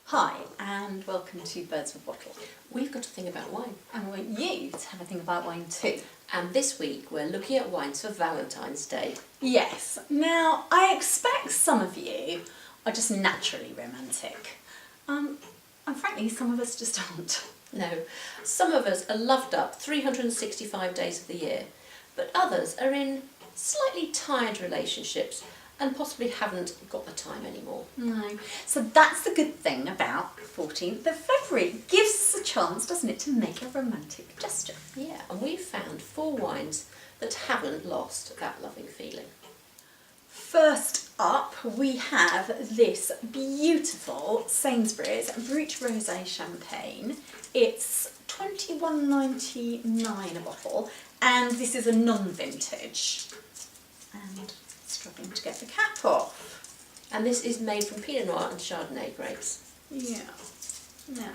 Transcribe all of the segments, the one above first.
Hi, and welcome to Birds of a Bottle. We've got a thing about wine. And we want you to have a thing about wine too. And this week we're looking at wines for Valentine's Day. Yes. Now, I expect some of you are just naturally romantic. And frankly, some of us just aren't. No, some of us are loved up 365 days of the year, but others are in slightly tired relationships and possibly haven't got the time anymore. No. So that's the good thing about 14th of February. It gives us a chance, doesn't it, to make a romantic gesture. Yeah, and we've found 4 wines that haven't lost that loving feeling. First up, we have this beautiful Sainsbury's Brut Rosé Champagne. It's £21.99 a bottle, and this is a non-vintage. And struggling to get the cap off. And this is made from Pinot Noir and Chardonnay grapes. Yeah. Now,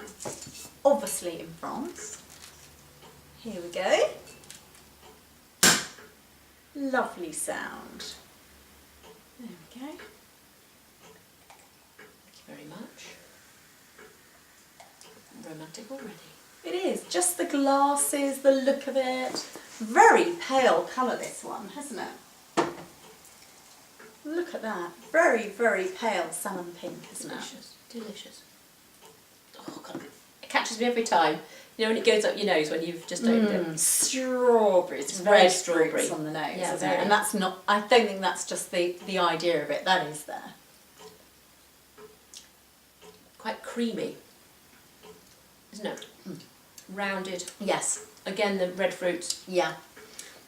obviously in France. Here we go. Lovely sound. There we go. Thank you very much. Romantic already. It is. Just the glasses, the look of it. Very pale colour, this one, hasn't it? Look at that. Very, very pale salmon pink, isn't it? Delicious. Delicious. Oh God, it catches me every time. You know when it goes up your nose when you've just opened it. Strawberries, It's red very strawberry fruits on the nose, Yeah, isn't it? very. And that's not, I don't think that's just the idea of it, that is there. Quite creamy, isn't it? Rounded. Yes. Again, the red fruits. Yeah.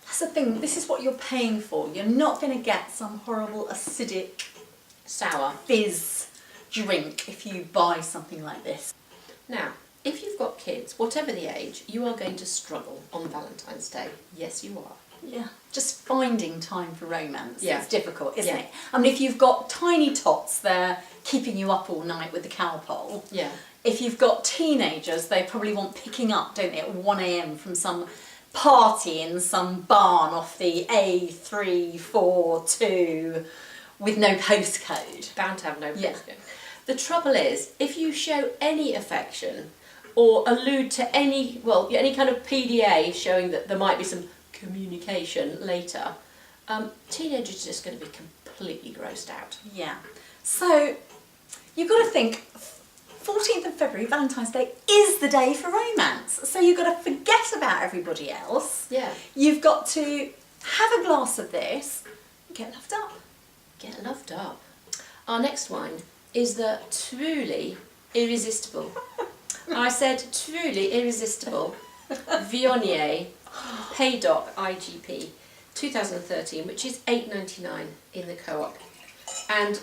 That's the thing, this is what you're paying for. You're not going to get some horrible acidic Sour. fizz drink if you buy something like this. Now, if you've got kids, whatever the age, you are going to struggle on Valentine's Day. Yes, you are. Yeah. Just finding time for romance Yeah. is difficult, isn't Yeah. it? I mean, if you've got tiny tots, they're keeping you up all night with the cowpole. Yeah. If you've got teenagers, they probably want picking up, don't they, at 1 a.m. from some party in some barn off the A342 with no postcode. Bound to have no Yeah. postcode. The trouble is, if you show any affection or allude to any kind of PDA showing that there might be some communication later, teenagers are just going to be completely grossed out. Yeah. So you've got to think 14th of February, Valentine's Day, is the day for romance. So you've got to forget about everybody else. Yeah. You've got to have a glass of this and get loved up. Get loved up. Our next wine is the truly irresistible. I said truly irresistible Viognier Paydock IGP 2013, which is £8.99 in the co-op. And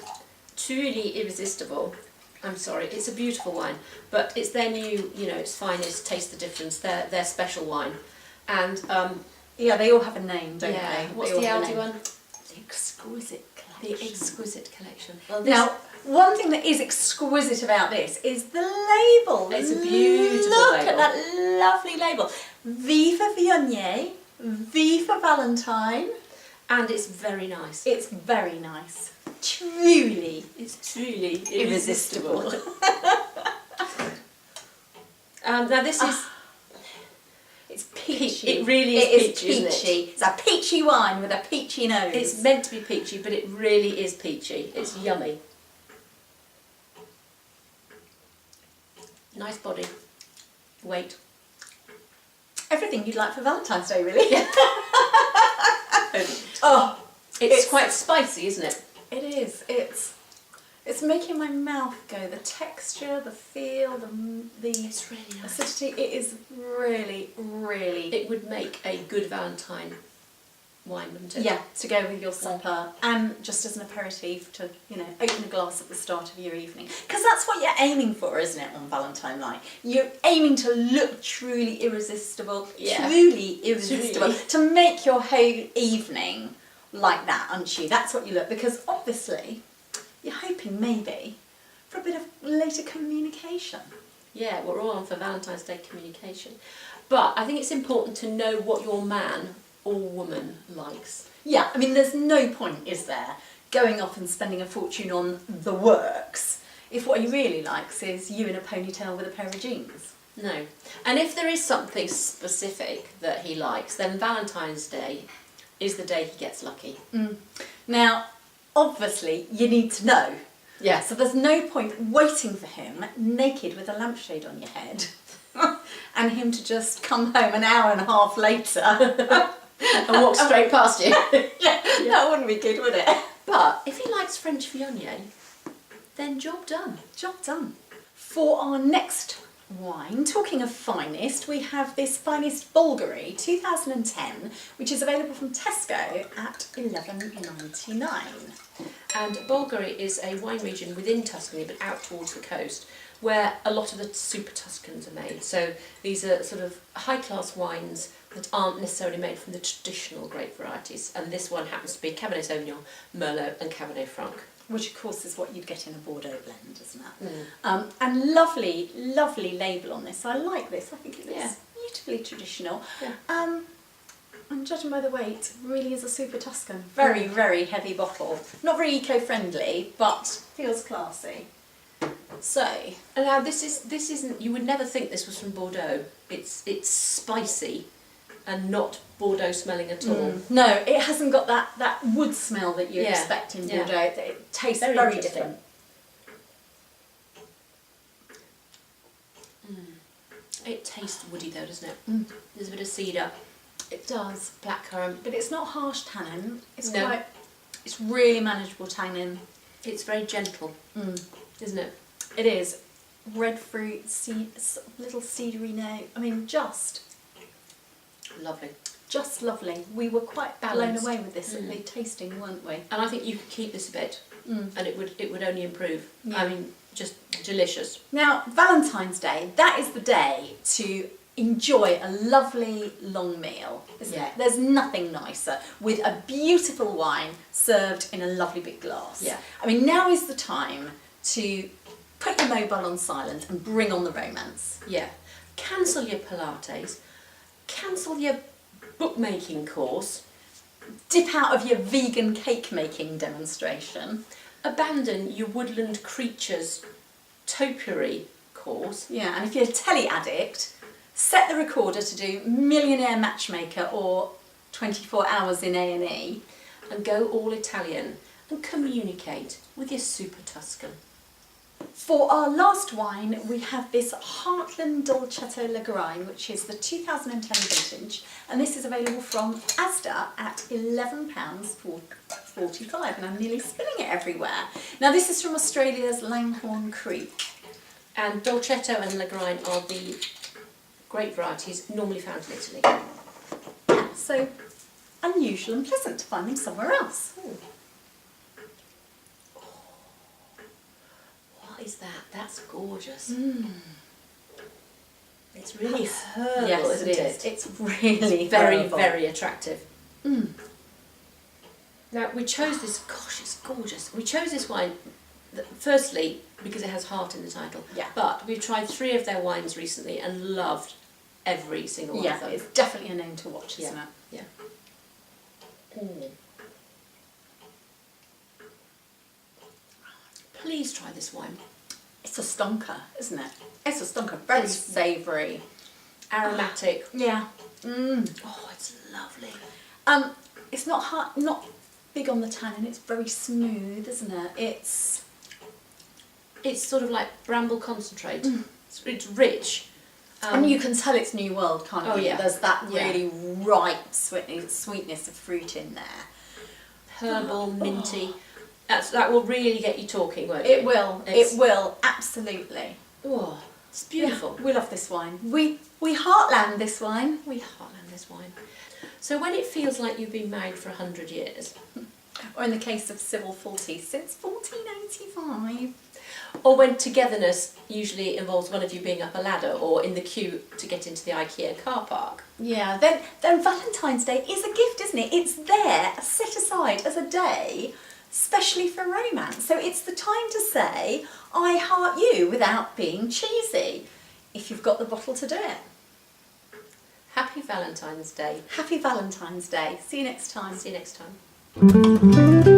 truly irresistible, I'm sorry, it's a beautiful wine, but it's their new, it's finest, taste the difference, their special wine. And Yeah, they all have a name, don't yeah, they? what's They all the have a Aldi name. one? The Exquisite Collection. The Exquisite Collection. Well, this, Now, one thing that is exquisite about this is the label. It's a beautiful Look label. at that lovely label. V for Viognier, V for Valentine. and it's very nice. It's very nice. Truly It's truly irresistible. Now this is It's peachy. It really is peachy, isn't it? It's a peachy wine with a peachy nose. it's meant to be peachy, but it really is peachy. It's yummy. Nice body. Weight. everything you'd like for Valentine's Day, really. It's It's- quite spicy, isn't it? It is. It's making my mouth go. The texture, the feel, the It's really nice. acidity. It is really, really. It would make a good Valentine wine, wouldn't it? Yeah, to go with your supper and just as an aperitif to, open a glass at the start of your evening. Because that's what you're aiming for, isn't it, on Valentine night? You're aiming to look truly irresistible, Yeah. truly irresistible, Truly. to make your whole evening like that, aren't you? That's what you look, because obviously you're hoping maybe for a bit later communication. Yeah, we're all on for Valentine's Day communication. But I think it's important to know what your man or woman likes. Yeah, I mean, there's no point, is there, going off and spending a fortune on the works if what he really likes is you in a ponytail with a pair of jeans. No. And if there is something specific that he likes, then Valentine's Day is the day he gets lucky. Now, obviously, you need to know. Yeah. So there's no point waiting for him naked with a lampshade on your head and him to just come home an hour and a half later And walk straight past you. yeah, that wouldn't be good, would it? But if he likes French Viognier, then job done. Job done. For our next wine, talking of finest, we have this Finest Bulgari 2010, which is available from Tesco at £11.99. And Bulgari is a wine region within Tuscany, but out towards the coast, where a lot of the super Tuscans are made. So these are sort of high-class wines that aren't necessarily made from the traditional grape varieties. And this one happens to be Cabernet Sauvignon, Merlot and Cabernet Franc. Which, of course, is what you'd get in a Bordeaux blend, isn't it? Mm. And lovely, lovely label on this. I like this. I think it looks beautifully traditional. Yeah. And judging by the weight, really is a super Tuscan. Very, very heavy bottle. Not very eco-friendly, but feels classy. So, And now this isn't, you would never think this was from Bordeaux. It's spicy and not Bordeaux smelling at all. no, it hasn't got that wood smell that you Yeah, expect in yeah. Bordeaux. It tastes Very very interesting. different. It tastes woody though, doesn't it? Mm. There's a bit of cedar, It does. blackcurrant. But it's not harsh tannin. It's No. quite, it's really manageable tannin. It's very gentle, isn't it? It is. Red fruit, little cedary note. I mean, just Lovely. lovely. We were quite Balanced. blown away with this at the tasting, weren't we? And I think you could keep this a bit, and it would only improve. Yeah. I mean, just delicious. Now, Valentine's Day, that is the day to enjoy a lovely long meal, isn't Yeah. it? There's nothing nicer with a beautiful wine served in a lovely big glass. Yeah. I mean, now is the time to put your mobile on silent and bring on the romance. Yeah. Cancel your Pilates. Cancel your bookmaking course. Dip out of your vegan cake making demonstration. Abandon your woodland creatures topiary course. Yeah, and if you're a telly addict, set the recorder to do Millionaire Matchmaker or 24 Hours in A&E. And go all Italian and communicate with your super Tuscan. For our last wine, we have this Heartland Dolcetto Lagrein, which is the 2010 vintage, and this is available from Asda at £11.45, and I'm nearly spilling it everywhere. Now, this is from Australia's Langhorne Creek. And Dolcetto and Lagrein are the grape varieties normally found in Italy. Yeah, so unusual and pleasant to find them somewhere else. What is that? That's gorgeous. It's really Yes. herbal, Yes, isn't it it? is. It's really Very, herbal. very attractive. Now, we chose this, gosh, it's gorgeous. We chose this wine, firstly, because it has heart in the title. Yeah. But we've tried 3 of their wines recently and loved every single one of Yeah, them. it's definitely a name to watch, isn't it? Yeah. Please try this wine. It's a stonker, isn't it? It's a stonker. Very It's- savoury. Aromatic. Yeah. Oh, it's lovely. It's not hard, not big on the tannin. It's very smooth, isn't it? It's It's sort of like bramble concentrate. It's rich. and you can tell it's New World, can't Oh, you? yeah. There's that Yeah. really ripe sweetness of fruit in there. Herbal, minty. That will really get you talking, won't It it? will. It's- It will. Absolutely. Oh, it's beautiful. Yeah, we love this wine. We heartland this wine. We heartland this wine. So when it feels like you've been married for 100 years, Or in the case of Civil Faulty, since 1485. or when togetherness usually involves one of you being up a ladder or in the queue to get into the IKEA car park. Yeah, then Valentine's Day is a gift, isn't it? It's there, set aside as a day, especially for romance. So it's the time to say, I heart you without being cheesy, if you've got the bottle to do it. Happy Valentine's Day. Happy Valentine's Day. See you next time. See you next time.